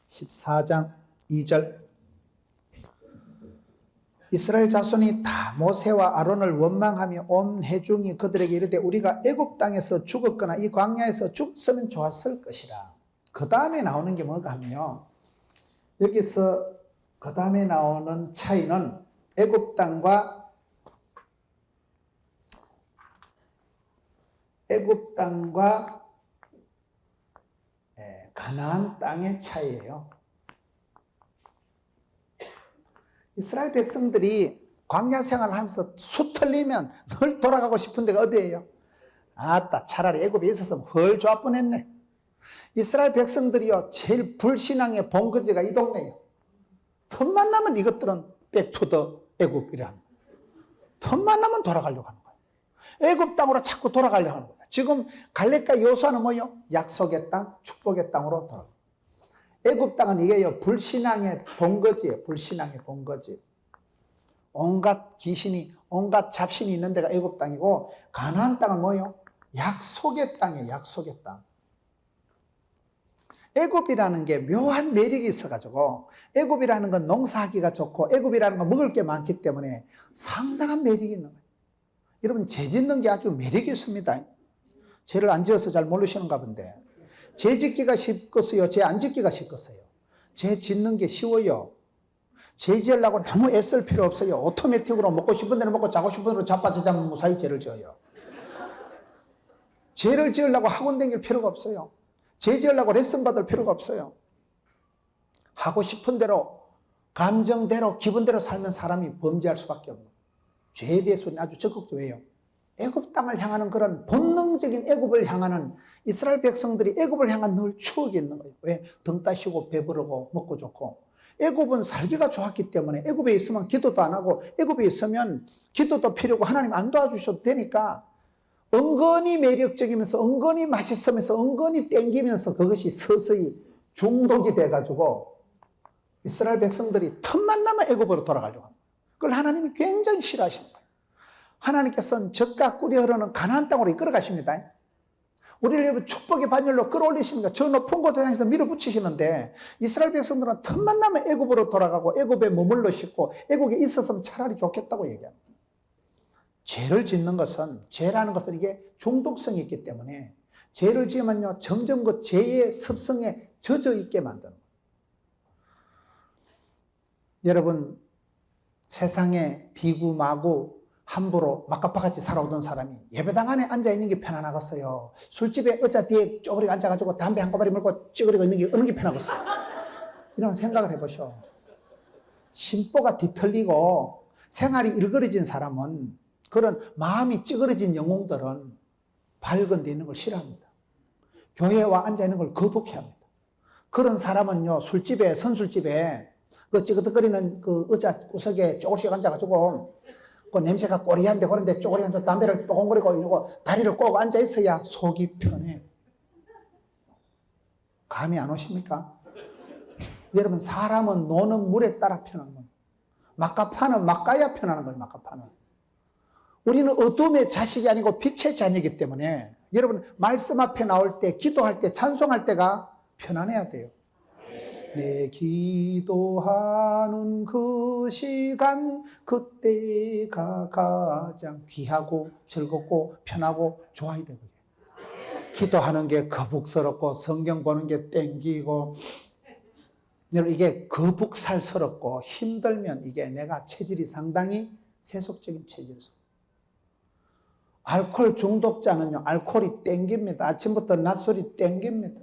14장 2절. 이스라엘 자손이 다 모세와 아론을 원망하며 온 회중이 그들에게 이르되 우리가 애굽 땅에서 죽었거나 이 광야에서 죽었으면 좋았을 것이라. 그 다음에 나오는 게 뭐가 하면요, 여기서 그 다음에 나오는 차이는 애굽 땅과 가나안 땅의 차이예요. 이스라엘 백성들이 광야 생활을 하면서 수 틀리면 늘 돌아가고 싶은 데가 어디예요? 아따, 차라리 애굽에 있었으면 헐 좋아 뻔했네. 이스라엘 백성들이요, 제일 불신앙의 본거지가 이 동네예요. 틈만 나면 이것들은 백투더 애굽이라. 틈만 나면 돌아가려고 하는 거예요. 애굽 땅으로 자꾸 돌아가려고 하는 거예요. 지금 갈렙과 여호수아는 뭐예요? 약속의 땅, 축복의 땅으로 돌아가요. 애굽 땅은 이게요, 불신앙의 본거지예요. 불신앙의 본거지. 온갖 귀신이, 온갖 잡신이 있는 데가 애굽 땅이고, 가나안 땅은 뭐예요? 약속의 땅이에요. 약속의 땅. 애굽이라는 게 묘한 매력이 있어가지고, 애굽이라는 건 농사하기가 좋고, 애굽이라는 건 먹을 게 많기 때문에 상당한 매력이 있는 거예요. 여러분, 죄 짓는 게 아주 매력이 있습니다. 죄를 안 지어서 잘 모르시는가 본데, 죄 짓기가 쉽겠어요? 죄 안 짓기가 쉽겠어요? 죄 짓는 게 쉬워요. 죄 지으려고 너무 애쓸 필요 없어요. 오토매틱으로 먹고 싶은 대로 먹고 자고 싶은 대로 자빠져 자면 무사히 죄를 지어요. 죄를 지으려고 학원 다닐 필요가 없어요. 죄 지으려고 레슨 받을 필요가 없어요. 하고 싶은 대로, 감정대로, 기분대로 살면 사람이 범죄할 수밖에 없는 거예요. 죄에 대해서는 아주 적극적이에요. 애굽 땅을 향하는 그런 본능적인 애굽을 향하는 이스라엘 백성들이 애굽을 향한 늘 추억이 있는 거예요. 왜? 등 따시고 배부르고 먹고 좋고. 애굽은 살기가 좋았기 때문에 애굽에 있으면 기도도 안 하고 애굽에 있으면 기도도 필요고 하나님 안 도와주셔도 되니까 은근히 매력적이면서 은근히 맛있으면서 은근히 땡기면서 그것이 서서히 중독이 돼가지고 이스라엘 백성들이 틈만 나면 애굽으로 돌아가려고 합니다. 그걸 하나님이 굉장히 싫어하시는 거예요. 하나님께서는 젖과 꿀이 흐르는 가나안 땅으로 이끌어 가십니다. 우리를 여러분 축복의 반열로 끌어올리시니까 저 높은 곳에 향해서 밀어붙이시는데, 이스라엘 백성들은 틈만 나면 애굽으로 돌아가고 애굽에 머물러 싶고 애굽에 있었으면 차라리 좋겠다고 얘기합니다. 죄를 짓는 것은, 죄라는 것은 이게 중독성이 있기 때문에 죄를 지으면요, 점점 그 죄의 습성에 젖어 있게 만드는 거예요. 여러분, 세상에 비구 마구 함부로 막가파같이 살아오던 사람이 예배당 안에 앉아있는 게 편안하겠어요? 술집에 의자 뒤에 쪼그리고 앉아가지고 담배 한 꼬마리 물고 찌그리고 있는 게 어느 게 편하겠어요? 이런 생각을 해보셔. 심보가 뒤틀리고 생활이 일그러진 사람은, 그런 마음이 찌그러진 영웅들은 밝은 데 있는 걸 싫어합니다. 교회와 앉아있는 걸 거북해 합니다. 그런 사람은요, 술집에, 선술집에 그 찌그덕거리는 그 의자 구석에 조금씩 앉아가지고 그 냄새가 꼬리한데 그런데 쪼그리 앉아 담배를 뽀글거리고 이러고 다리를 꼭 앉아 있어야 속이 편해. 감이 안 오십니까? 여러분, 사람은 노는 물에 따라 편한 겁니다. 막가파는 막가야 편하는 거예요. 막가파는. 우리는 어둠의 자식이 아니고 빛의 자녀이기 때문에 여러분, 말씀 앞에 나올 때, 기도할 때, 찬송할 때가 편안해야 돼요. 내 기도하는 그 시간, 그때가 가장 귀하고 즐겁고 편하고 좋아야 돼요. 기도하는 게 거북스럽고 성경 보는 게 땡기고, 여러분, 이게 거북살스럽고 힘들면 이게 내가 체질이 상당히 세속적인 체질이죠. 알코올 중독자는요, 알코올이 땡깁니다. 아침부터 낮술이 땡깁니다.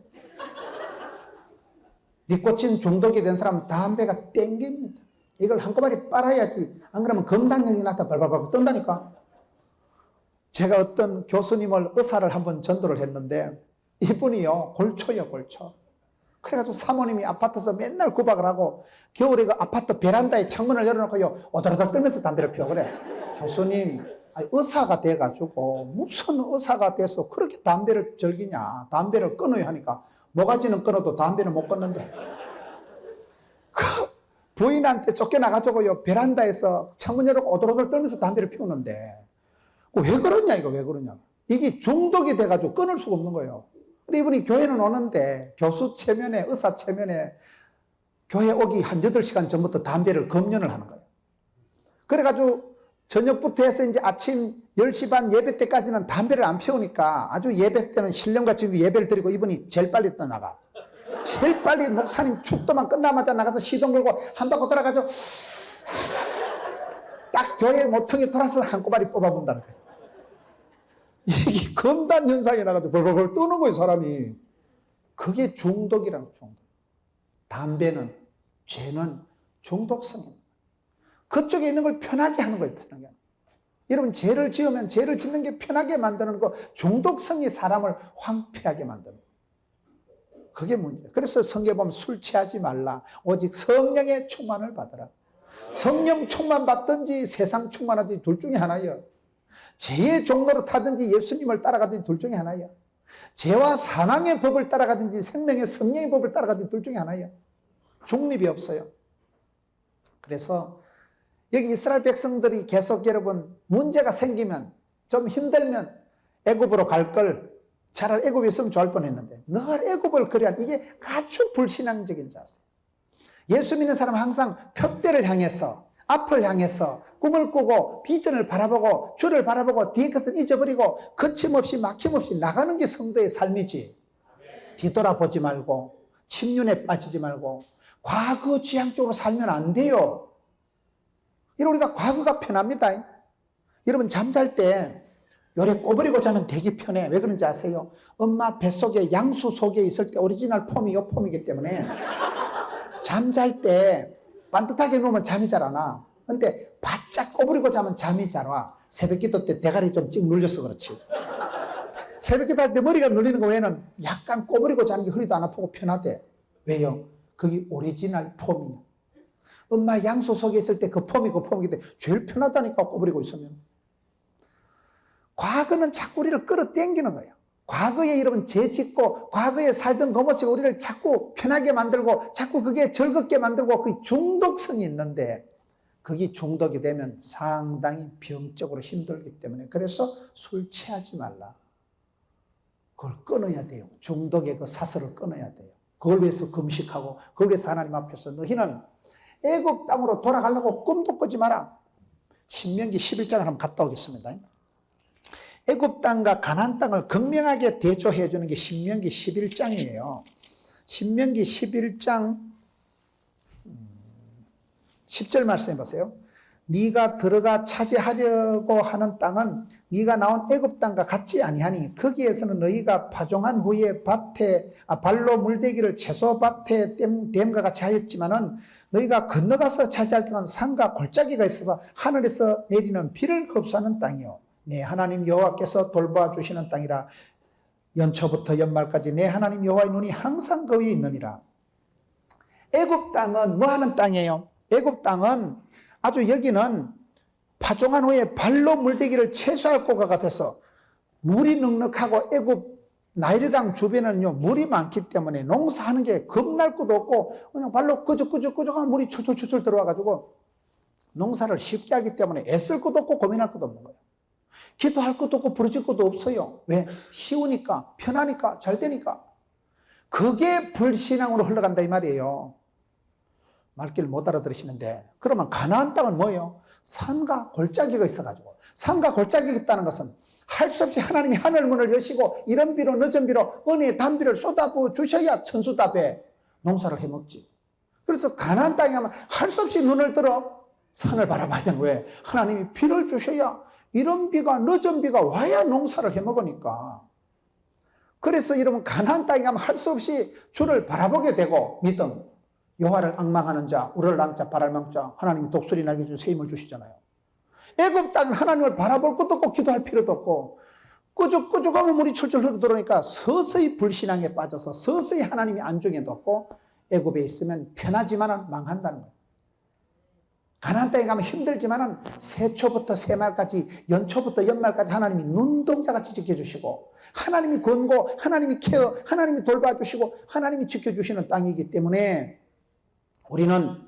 니코틴 중독이 된 사람은 담배가 땡깁니다. 이걸 한꺼번에 빨아야지. 안 그러면 검단형이 나타 발발발 떤다니까. 제가 어떤 교수님을, 의사를 한번 전도를 했는데, 이분이요, 골초요, 골초. 그래가지고 사모님이 아파트에서 맨날 구박을 하고, 겨울에 그 아파트 베란다에 창문을 열어놓고요, 오돌오돌 떨면서 담배를 피워. 그래. 교수님, 의사가 돼가지고, 무슨 의사가 돼서 그렇게 담배를 즐기냐. 담배를 끊어야 하니까. 모가지는 끊어도 담배는 못 끊는데. 그 부인한테 쫓겨나가지고요, 베란다에서 창문 열고 오돌오돌 떨면서 담배를 피우는데, 왜 그러냐, 이거 왜 그러냐. 이게 중독이 돼가지고 끊을 수가 없는 거예요. 이분이 교회는 오는데, 교수 체면에, 의사 체면에 교회 오기 한 8시간 전부터 담배를 금연을 하는 거예요. 그래가지고 저녁부터 해서 이제 아침 10시 반 예배 때까지는 담배를 안 피우니까 아주 예배 때는 신령같이 예배를 드리고 이분이 제일 빨리 떠나가. 제일 빨리 목사님 축도만 끝나마자 나가서 시동 걸고 한 바퀴 돌아가서 딱 교회 모퉁이 돌아서 한꺼번에 뽑아본다는 거예요. 이게 검단 현상이 나가지고 벌벌벌 뜨는 거예요, 사람이. 그게 중독이라는 거예요, 중독. 담배는, 죄는 중독성입니다. 그쪽에 있는 걸 편하게 하는 거예요, 편하게 하는 거예요. 여러분, 죄를 지으면 죄를 짓는 게 편하게 만드는 거, 중독성이 사람을 황폐하게 만드는 거예요. 그게 문제예요. 그래서 성경에 보면 술 취하지 말라. 오직 성령의 충만을 받으라. 성령 충만 받든지 세상 충만하든지 둘 중에 하나예요. 죄의 종로로 타든지 예수님을 따라가든지 둘 중에 하나예요. 죄와 사망의 법을 따라가든지 생명의 성령의 법을 따라가든지 둘 중에 하나예요. 중립이 없어요. 그래서 여기 이스라엘 백성들이 계속 여러분 문제가 생기면 좀 힘들면 애굽으로 갈 걸 차라리 애굽에 있으면 좋을 뻔했는데 늘 애굽을 그래야 이게 아주 불신앙적인 자세. 예수 믿는 사람은 항상 표대를 향해서 앞을 향해서 꿈을 꾸고 비전을 바라보고 주를 바라보고 뒤에 것을 잊어버리고 거침없이 막힘없이 나가는 게 성도의 삶이지. 뒤돌아보지 말고 침륜에 빠지지 말고 과거 지향적으로 살면 안 돼요. 이런 우리가 과거가 편합니다. 여러분 잠잘 때 요래 꼬부리고 자면 되게 편해. 왜 그런지 아세요? 엄마 뱃속에 양수 속에 있을 때 오리지널 폼이 요 폼이기 때문에 잠잘 때 반듯하게 누우면 잠이 잘 안 와. 근데 바짝 꼬부리고 자면 잠이 잘 와. 새벽기도 때 대가리 좀 찍 눌려서 그렇지. 새벽기도 할 때 머리가 눌리는 거 외에는 약간 꼬부리고 자는 게 허리도 안 아프고 편하대. 왜요? 그게 오리지널 폼이에요. 엄마 양수 속에 있을 때 그 폼이 그 폼이기 때문에 제일 편하다니까 꼬부리고 있으면. 과거는 자꾸 우리를 끌어당기는 거예요. 과거에 여러분 죄 짓고 과거에 살던 그 모습이 우리를 자꾸 편하게 만들고 자꾸 그게 즐겁게 만들고 그 중독성이 있는데 그게 중독이 되면 상당히 병적으로 힘들기 때문에 그래서 술 취하지 말라. 그걸 끊어야 돼요. 중독의 그 사슬을 끊어야 돼요. 그걸 위해서 금식하고 그걸 위해서 하나님 앞에서 너희는 애굽 땅으로 돌아가려고 꿈도 꾸지 마라. 신명기 11장을 한번 갔다 오겠습니다. 애굽 땅과 가나안 땅을 극명하게 대조해 주는 게 신명기 11장이에요. 신명기 11장 10절 말씀해 보세요. 네가 들어가 차지하려고 하는 땅은 네가 나온 애굽 땅과 같지 아니하니 거기에서는 너희가 파종한 후에 발로 물대기를 채소밭에 댐과 같이 하였지만은 너희가 건너가서 차지할 땅은 산과 골짜기가 있어서 하늘에서 내리는 비를 흡수하는 땅이요. 네, 하나님 여호와께서 돌봐주시는 땅이라. 연초부터 연말까지 내 하나님 여호와의 눈이 항상 그 위에 있느니라. 애굽 땅은 뭐 하는 땅이에요? 애굽 땅은 아주 여기는 파종한 후에 발로 물대기를 채소할 곳과 같아서 물이 넉넉하고 애굽 나일강 주변에는요 물이 많기 때문에 농사하는 게 겁날 것도 없고 그냥 발로 끄적끄적하면 물이 철철철철 들어와가지고 농사를 쉽게 하기 때문에 애쓸 것도 없고 고민할 것도 없는 거예요. 기도할 것도 없고 부르질 것도 없어요. 왜? 쉬우니까, 편하니까, 잘 되니까. 그게 불신앙으로 흘러간다 이 말이에요. 말귀를 못 알아들으시는데 그러면 가나안 땅은 뭐예요? 산과 골짜기가 있어가지고 산과 골짜기가 있다는 것은 할 수 없이 하나님이 하늘문을 여시고 이른 비로 늦은 비로 은혜의 단비를 쏟아부어 주셔야 천수답에 농사를 해먹지. 그래서 가나안 땅에 가면 할 수 없이 눈을 들어 산을 바라봐야 되는 왜? 하나님이 비를 주셔야 이른 비가 늦은 비가 와야 농사를 해먹으니까. 그래서 여러분 가나안 땅에 가면 할 수 없이 주를 바라보게 되고 믿음. 여호와를 앙망하는 자, 우를 낭자, 바랄 망자, 하나님이 독수리 나게 준 새 힘을 주시잖아요. 애굽 땅은 하나님을 바라볼 것도 없고 기도할 필요도 없고 꾸죽꾸죽하면 물이 철철 흘러 들어오니까 서서히 불신앙에 빠져서 서서히 하나님이 안중에 뒀고 애굽에 있으면 편하지만은 망한다는 거예요. 가나안 땅에 가면 힘들지만은 새초부터 새말까지 연초부터 연말까지 하나님이 눈동자같이 지켜주시고 하나님이 권고, 하나님이 케어, 하나님이 돌봐주시고 하나님이 지켜주시는 땅이기 때문에 우리는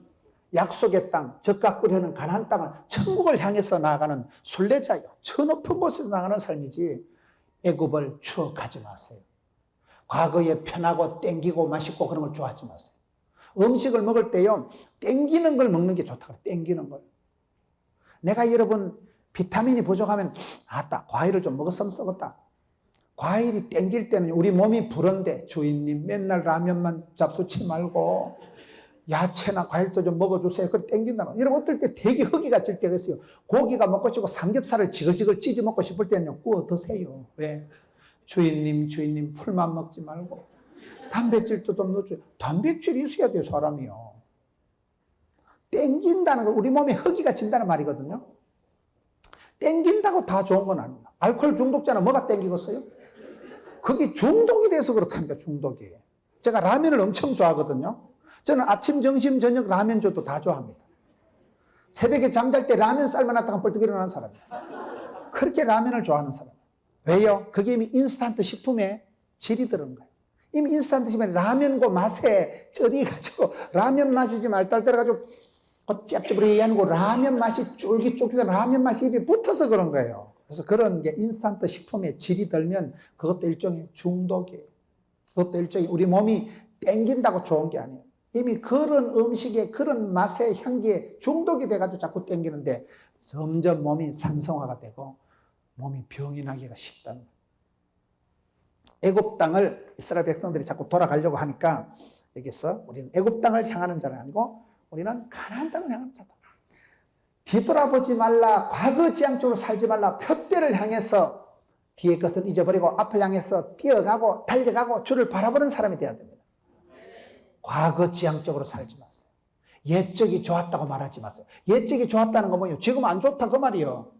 약속의 땅, 적과 끓여는 가나안 땅을 천국을 향해서 나아가는 순례자요. 저 높은 곳에서 나가는 삶이지 애굽을 추억하지 마세요. 과거에 편하고 땡기고 맛있고 그런 걸 좋아하지 마세요. 음식을 먹을 때요, 땡기는 걸 먹는 게 좋다 그래. 땡기는 걸. 내가 여러분 비타민이 부족하면 아따 과일을 좀 먹었으면 썩었다. 과일이 땡길 때는 우리 몸이 부른데 주인님 맨날 라면만 잡수치 말고 야채나 과일도 좀 먹어주세요. 그래 땡긴다. 여러분 어떨 때 되게 허기가 질 때가 있어요. 고기가 먹고 싶고 삼겹살을 지글지글 찢어 먹고 싶을 때는요. 구워 드세요. 왜? 주인님 풀만 먹지 말고 단백질도 좀 넣어줘요. 단백질이 있어야 돼요 사람이요. 땡긴다는 거 우리 몸에 허기가 진다는 말이거든요. 땡긴다고 다 좋은 건 아닙니다. 알코올 중독자는 뭐가 땡기겠어요? 그게 중독이 돼서 그렇다니까 중독이. 제가 라면을 엄청 좋아하거든요. 저는 아침, 점심, 저녁 라면 줘도 다 좋아합니다. 새벽에 잠잘 때 라면 삶아놨다가 벌떡 일어나는 사람이에요. 그렇게 라면을 좋아하는 사람. 왜요? 그게 이미 인스턴트 식품에 질이 들은 거예요. 이미 인스턴트 식품에 라면과 맛에 쩔이가지고 라면 맛이 좀 알딸딸해가지고 짭짭하게 고 라면 맛이 쫄깃쫄깃한 라면 맛이 입에 붙어서 그런 거예요. 그래서 그런 게 인스턴트 식품에 질이 들면 그것도 일종의 중독이에요. 그것도 일종의 우리 몸이 땡긴다고 좋은 게 아니에요. 이미 그런 음식에 그런 맛의 향기에 중독이 돼가지고 자꾸 땡기는데 점점 몸이 산성화가 되고 몸이 병이 나기가 쉽다는 거예요. 애굽 땅을 이스라엘 백성들이 자꾸 돌아가려고 하니까 여기서 우리는 애굽 땅을 향하는 자는 아니고 우리는 가나안 땅을 향하는 자다. 뒤돌아보지 말라. 과거 지향 쪽으로 살지 말라. 표대를 향해서 뒤의 것을 잊어버리고 앞을 향해서 뛰어가고 달려가고 주를 바라보는 사람이 되어야 됩니다. 과거 지향적으로 살지 마세요. 옛적이 좋았다고 말하지 마세요. 옛적이 좋았다는 건 뭐예요? 지금 안 좋다 그 말이에요.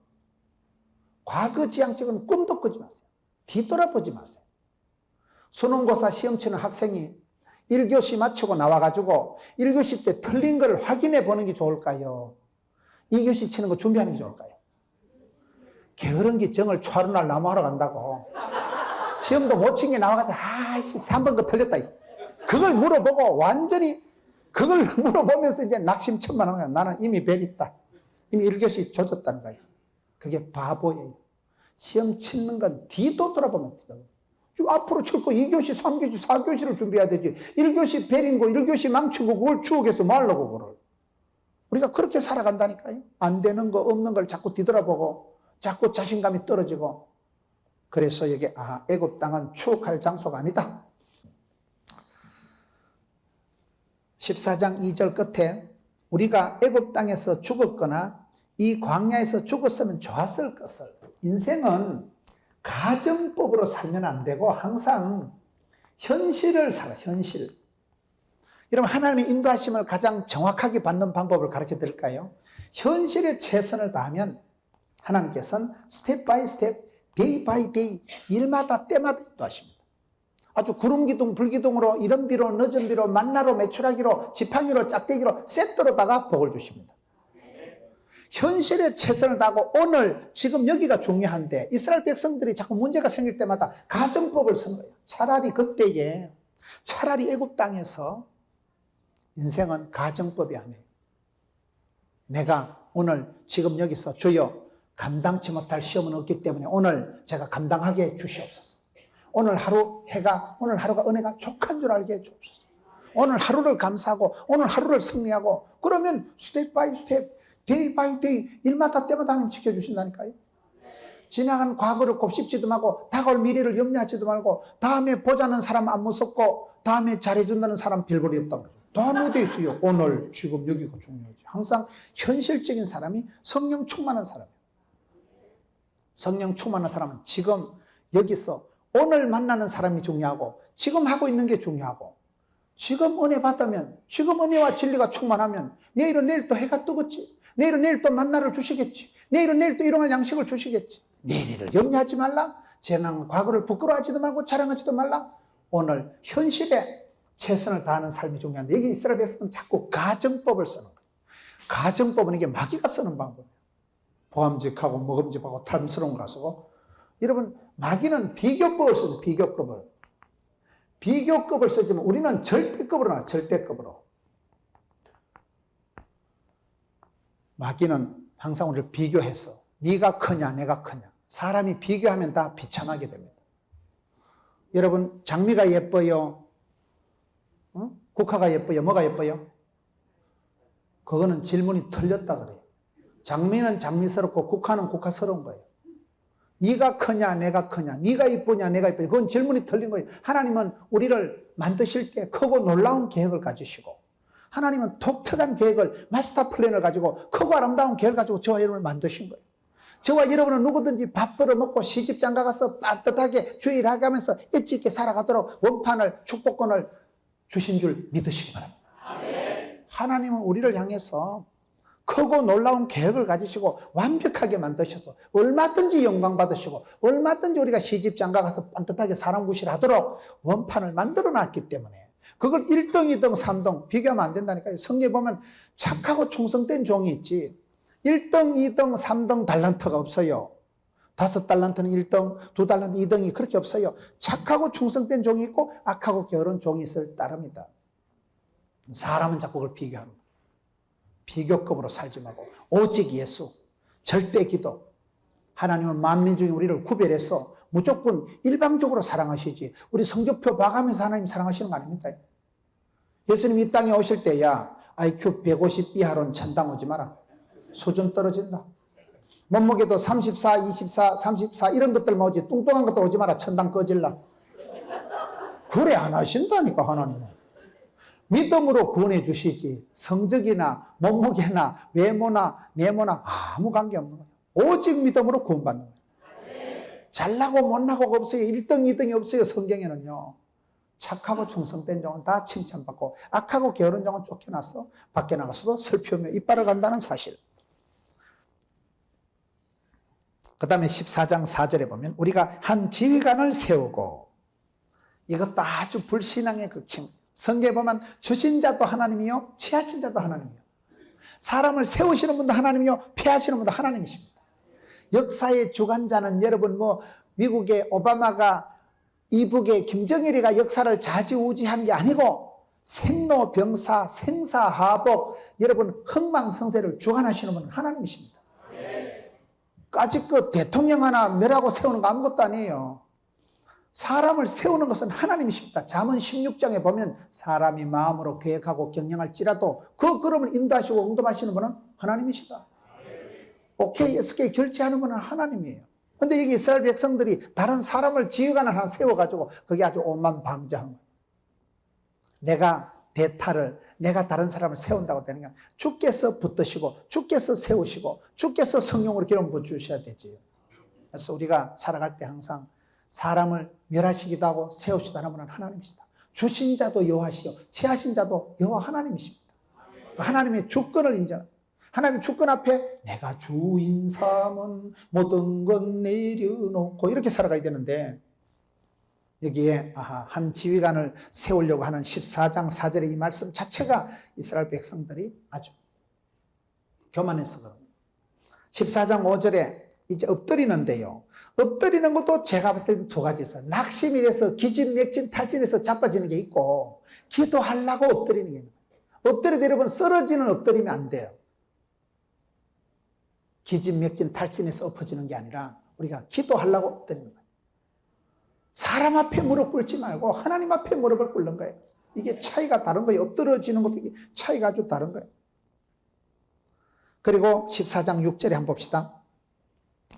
과거 지향적은 꿈도 꾸지 마세요. 뒤돌아보지 마세요. 수능고사 시험 치는 학생이 1교시 마치고 나와가지고 1교시 때 틀린 걸 확인해 보는 게 좋을까요? 2교시 치는 거 준비하는 게 좋을까요? 게으른 정을 초하루날 나무하러 간다고 시험도 못 친 게 나와가지고 아이씨 3번 거 틀렸다. 그걸 물어보고 완전히 그걸 물어보면서 이제 낙심천만하는 거야. 나는 이미 벨있다. 이미 1교시 조졌다는 거예요. 그게 바보예요. 시험 치는 건 뒤도 돌아보면 돼요. 좀 앞으로 칠 거 2교시, 3교시, 4교시를 준비해야 되지. 1교시 벨인 거 1교시 망치고 그걸 추억해서 말라고 그걸. 우리가 그렇게 살아간다니까요. 안 되는 거 없는 걸 자꾸 뒤돌아보고 자꾸 자신감이 떨어지고 그래서 여기 애굽 땅은 추억할 장소가 아니다. 14장 2절 끝에 우리가 애굽 땅에서 죽었거나 이 광야에서 죽었으면 좋았을 것을. 인생은 가정법으로 살면 안 되고 항상 현실을 살아. 현실. 여러분 하나님의 인도하심을 가장 정확하게 받는 방법을 가르쳐 드릴까요? 현실에 최선을 다하면 하나님께서는 스텝 바이 스텝, 데이 바이 데이 일마다 때마다 인도하십니다. 아주 구름기둥 불기둥으로 이른비로 늦은비로 만나로 메추라기로 지팡이로 짝대기로 세트로다가 복을 주십니다. 현실에 최선을 다하고 오늘 지금 여기가 중요한데 이스라엘 백성들이 자꾸 문제가 생길 때마다 가정법을 쓰는 거예요. 차라리 그때에 차라리 애굽 땅에서 인생은 가정법이 아니에요. 내가 오늘 지금 여기서 주여 감당치 못할 시험은 없기 때문에 오늘 제가 감당하게 해 주시옵소서. 오늘 하루가 은혜가 족한 줄 알게 해 주옵소서. 오늘 하루를 감사하고 오늘 하루를 승리하고 그러면 스텝 바이 스텝 데이 바이 데이 일마다 때마다 하나님 지켜주신다니까요. 지나간 과거를 곱씹지도 말고 다가올 미래를 염려하지도 말고 다음에 보자는 사람 안 무섭고 다음에 잘해준다는 사람 별볼이 없다고 그러죠. 다음에 어디 있어요? 오늘 지금 여기가 중요하지. 항상 현실적인 사람이 성령 충만한 사람이에요. 성령 충만한 사람은 지금 여기서 오늘 만나는 사람이 중요하고 지금 하고 있는 게 중요하고 지금 은혜 받으면 지금 은혜와 진리가 충만하면 내일은 내일 또 해가 뜨겠지. 내일은 내일 또 만나를 주시겠지. 내일은 내일 또 일용할 양식을 주시겠지. 내일을 염려하지 말라. 지난 과거를 부끄러워하지도 말고 자랑하지도 말라. 오늘 현실에 최선을 다하는 삶이 중요한데 여기 이스라엘 백성은 자꾸 가정법을 쓰는 거예요. 가정법은 이게 마귀가 쓰는 방법이에요. 보암직하고 먹음직하고 탐스러운 거 쓰고 여러분 마귀는 비교법을 쓰죠. 비교급을 쓰지만 우리는 절대급으로 나와요. 절대급으로. 마귀는 항상 우리를 비교해서 네가 크냐 내가 크냐. 사람이 비교하면 다 비참하게 됩니다. 여러분 장미가 예뻐요? 국화가 예뻐요? 뭐가 예뻐요? 그거는 질문이 틀렸다 그래요. 장미는 장미스럽고 국화는 국화스러운 거예요. 네가 크냐 내가 크냐, 네가 이쁘냐 내가 이쁘냐, 그건 질문이 틀린 거예요. 하나님은 우리를 만드실 때 크고 놀라운 계획을 가지시고, 하나님은 독특한 계획을, 마스터 플랜을 가지고 크고 아름다운 계획을 가지고 저와 여러분을 만드신 거예요. 저와 여러분은 누구든지 밥 벌어먹고 시집 장가 가서 따뜻하게 주일하게 하면서 엣지 있게 살아가도록 원판을, 축복권을 주신 줄 믿으시기 바랍니다. 아멘. 하나님은 우리를 향해서 크고 놀라운 계획을 가지시고 완벽하게 만드셔서 얼마든지 영광 받으시고 얼마든지 우리가 시집 장가 가서 반듯하게 사람 구실하도록 원판을 만들어 놨기 때문에 그걸 1등, 2등, 3등 비교하면 안 된다니까요. 성경에 보면 착하고 충성된 종이 있지 1등, 2등, 3등 달란트가 없어요. 5달란트는 1등, 2달란트 2등이 그렇게 없어요. 착하고 충성된 종이 있고 악하고 게으른 종이 있을 따릅니다. 사람은 자꾸 그걸 비교합니다. 비교급으로 살지 말고 오직 예수, 절대 기도. 하나님은 만민 중에 우리를 구별해서 무조건 일방적으로 사랑하시지 우리 성적표 봐가면서 하나님 사랑하시는 거 아닙니까? 예수님 이 땅에 오실 때 야 IQ 150 이하로는 천당 오지 마라. 수준 떨어진다. 몸무게도 34, 24, 34 이런 것들만 오지 뚱뚱한 것들 오지 마라. 천당 꺼질라. 그래 안 하신다니까 하나님은. 믿음으로 구원해 주시지 성적이나 몸무게나 외모나 내모나 아무 관계없는 거예요. 오직 믿음으로 구원받는 거예요. 잘나고 못나고가 없어요. 1등, 2등이 없어요. 성경에는요. 착하고 충성된 종은 다 칭찬받고 악하고 게으른 종은 쫓겨나서 밖에 나가서도 슬피우며 이빨을 간다는 사실. 그 다음에 14장 4절에 보면 우리가 한 지휘관을 세우고, 이것도 아주 불신앙의 극칭. 성경에 보면 주신 자도 하나님이요 취하신 자도 하나님이요. 사람을 세우시는 분도 하나님이요 폐하시는 분도 하나님이십니다. 역사의 주관자는 여러분 미국의 오바마가 이북의 김정일이가 역사를 좌지우지하는 게 아니고 생로병사 생사하복 여러분 흥망성쇠를 주관하시는 분은 하나님이십니다. 까짓 대통령 하나 멸하고 세우는 거 아무것도 아니에요. 사람을 세우는 것은 하나님이십니다. 잠언 16장에 보면 사람이 마음으로 계획하고 경영할지라도 그 걸음을 인도하시고 응답하시는 분은 하나님이시다. 오케이, SK 결제하는 분은 하나님이에요. 근데 여기 이스라엘 백성들이 다른 사람을 지휘관을 하나 세워가지고 그게 아주 오만방자한 거예요. 내가 대타를, 내가 다른 사람을 세운다고 되는 게 주께서 붙드시고 주께서 세우시고 주께서 성령으로 기름 부어주셔야 되지. 그래서 우리가 살아갈 때 항상 사람을 멸하시기도 하고 세우시기도 하는 분은 하나님이시다. 주신 자도 여호와시요 취하신 자도 여호와 하나님이십니다. 하나님의 주권을 인정. 하나님의 주권 앞에 내가 주인 삼은 모든 건 내려놓고 이렇게 살아가야 되는데, 여기에 한 지휘관을 세우려고 하는 14장 4절의 이 말씀 자체가 이스라엘 백성들이 아주 교만해서 그럽니다. 14장 5절에 이제 엎드리는데요. 엎드리는 것도 제가 봤을 때 두 가지 있어요. 낙심이 돼서 기진맥진 탈진해서 자빠지는 게 있고, 기도하려고 엎드리는 게 있는 거예요. 엎드려도 여러분 쓰러지는 엎드리면 안 돼요. 기진맥진 탈진해서 엎어지는 게 아니라 우리가 기도하려고 엎드리는 거예요. 사람 앞에 무릎 꿇지 말고 하나님 앞에 무릎을 꿇는 거예요. 이게 차이가 다른 거예요. 엎드려지는 것도 이게 차이가 아주 다른 거예요. 그리고 14장 6절에 한번 봅시다.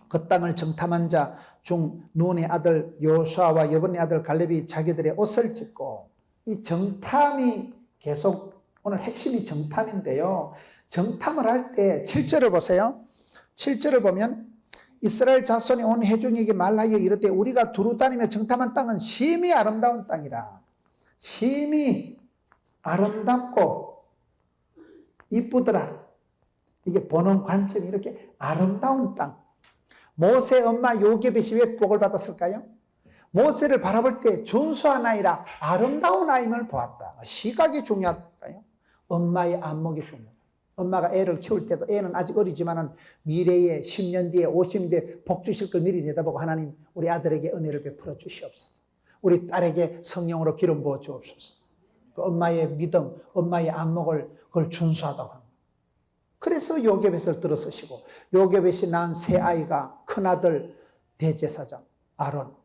그 땅을 정탐한 자 중 눈의 아들 여호수아와 여분의 아들 갈렙이 자기들의 옷을 찢고, 이 정탐이 계속 오늘 핵심이 정탐인데요. 정탐을 할 때 7절을 보세요. 7절을 보면 이스라엘 자손이 온 회중에게 말하여 이르되 우리가 두루 다니며 정탐한 땅은 심히 아름다운 땅이라. 심히 아름답고 이쁘더라. 이게 보는 관점이 이렇게 아름다운 땅. 모세 엄마 요게벳이 왜 복을 받았을까요? 모세를 바라볼 때 준수한 아이라 아름다운 아임을 보았다. 시각이 중요하다니까요. 엄마의 안목이 중요해요. 엄마가 애를 키울 때도 애는 아직 어리지만은 미래에 10년 뒤에 50년 뒤에 복 주실 걸 미리 내다보고 하나님 우리 아들에게 은혜를 베풀어 주시옵소서. 우리 딸에게 성령으로 기름 부어 주옵소서. 그 엄마의 믿음, 엄마의 안목을 그걸 준수하다고 합니다. 그래서 요게벳을 들어 쓰시고, 요게벳이 낳은 세 아이가 큰아들 대제사장 아론,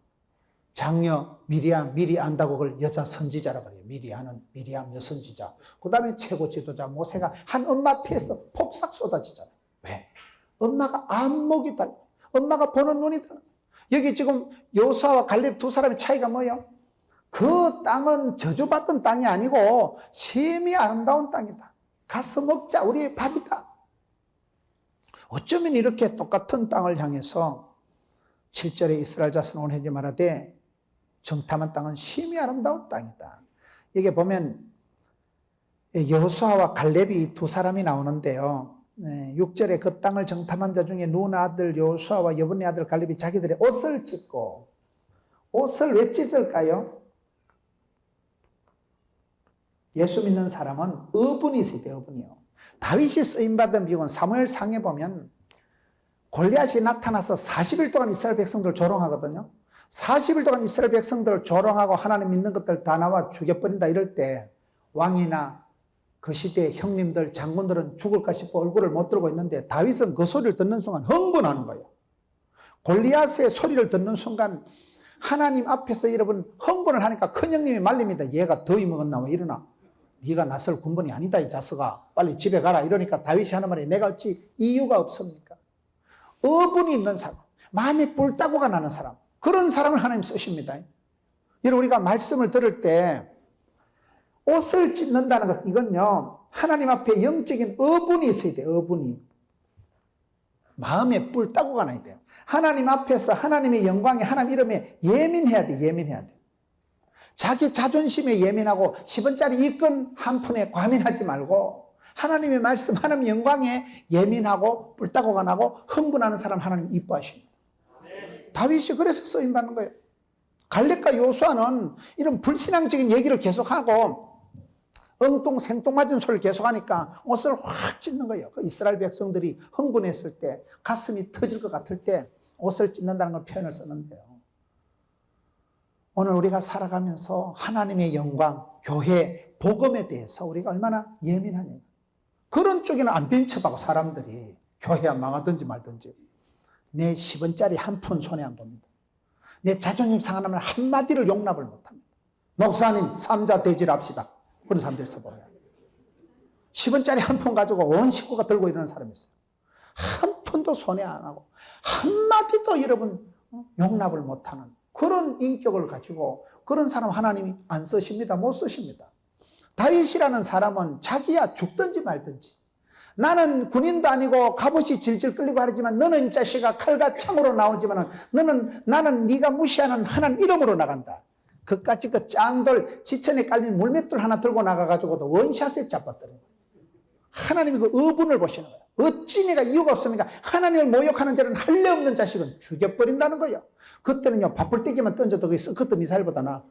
장녀 미리암, 미리 안다고 그걸 여자 선지자라고 그래요. 미리 아는 미리암 여선지자. 그 다음에 최고 지도자 모세가 한 엄마 피해서 폭삭 쏟아지잖아요. 왜? 엄마가 안목이 달라. 엄마가 보는 눈이 달라. 여기 지금 여호수아와 갈렙 두 사람의 차이가 뭐예요? 그 땅은 저주받던 땅이 아니고 심히 아름다운 땅이다. 가서 먹자. 우리의 밥이다. 어쩌면 이렇게 똑같은 땅을 향해서 7절에 이스라엘 자손은 오늘 말하되 정탐한 땅은 심히 아름다운 땅이다. 이게 보면 여호수아와 갈렙이 두 사람이 나오는데요. 6절에 그 땅을 정탐한 자 중에 눈 아들 여호수아와 여분의 아들 갈렙이 자기들의 옷을 찢고, 옷을 왜 찢을까요? 예수 믿는 사람은 어분이 있어야 돼요. 어분이요. 다윗이 쓰임받은 비유는 사무엘상에 보면 골리앗이 나타나서 40일 동안 이스라엘 백성들 조롱하거든요. 40일 동안 이스라엘 백성들을 조롱하고 하나님 믿는 것들 다 나와 죽여버린다 이럴 때 왕이나 그 시대의 형님들, 장군들은 죽을까 싶어 얼굴을 못 들고 있는데 다윗은 그 소리를 듣는 순간 흥분하는 거예요. 골리앗의 소리를 듣는 순간 하나님 앞에서 여러분 흥분을 하니까 큰형님이 말립니다. 얘가 더위 먹었나 왜 이러나. 네가 나설 군번이 아니다 이 자식아. 빨리 집에 가라. 이러니까 다윗이 하는 말이 내가 어찌 이유가 없습니까? 어분이 있는 사람, 마음에 뿔따구가 나는 사람, 그런 사람을 하나님 쓰십니다. 여러분 우리가 말씀을 들을 때 옷을 찢는다는 것, 이건요 하나님 앞에 영적인 어분이 있어야 돼요. 어분이 마음에 뿔따구가 나야 돼요. 하나님 앞에서 하나님의 영광에 하나님 이름에 예민해야 돼. 예민해야 돼. 자기 자존심에 예민하고 10원짜리 이건 한 푼에 과민하지 말고 하나님의 말씀, 하나님의 영광에 예민하고 뿔따구가 나고 흥분하는 사람 하나님 이뻐하십니다. 다윗이 그래서 쓰임받는 거예요. 갈렙과 여호수아는 이런 불신앙적인 얘기를 계속하고 엉뚱생뚱 맞은 소리를 계속하니까 옷을 확 찢는 거예요. 그 이스라엘 백성들이 흥분했을 때 가슴이 터질 것 같을 때 옷을 찢는다는 걸 표현을 썼는데요. 오늘 우리가 살아가면서 하나님의 영광, 교회, 복음에 대해서 우리가 얼마나 예민하냐. 그런 쪽에는 안 빈첩하고 사람들이 교회가 망하든지 말든지 내 10원짜리 한 푼 손에 안 봅니다. 내 자존심 상하면 한마디를 용납을 못합니다. 목사님 삼자 대질 합시다. 그런 사람들이 써보면 10원짜리 한 푼 가지고 온 식구가 들고 이러는 사람이 있어요. 한 푼도 손에 안 하고 한마디도 여러분 용납을 못하는 그런 인격을 가지고 그런 사람 하나님이 안 쓰십니다. 못 쓰십니다. 다윗이라는 사람은 자기야 죽든지 말든지 나는 군인도 아니고 갑옷이 질질 끌리고 하지만 너는 자식아 칼과 창으로 나오지만 나는 네가 무시하는 하나님 이름으로 나간다. 그까짓 그 짱돌 지천에 깔린 물맷돌 하나 들고 나가가지고도 원샷에 잡았더니 하나님이 그 어분을 보시는 거예요. 어찌 내가 이유가 없습니까? 하나님을 모욕하는 자는 할례 없는 자식은 죽여버린다는 거예요. 그때는요 바쁠 때기만 던져도 그것도 미사일보다 나.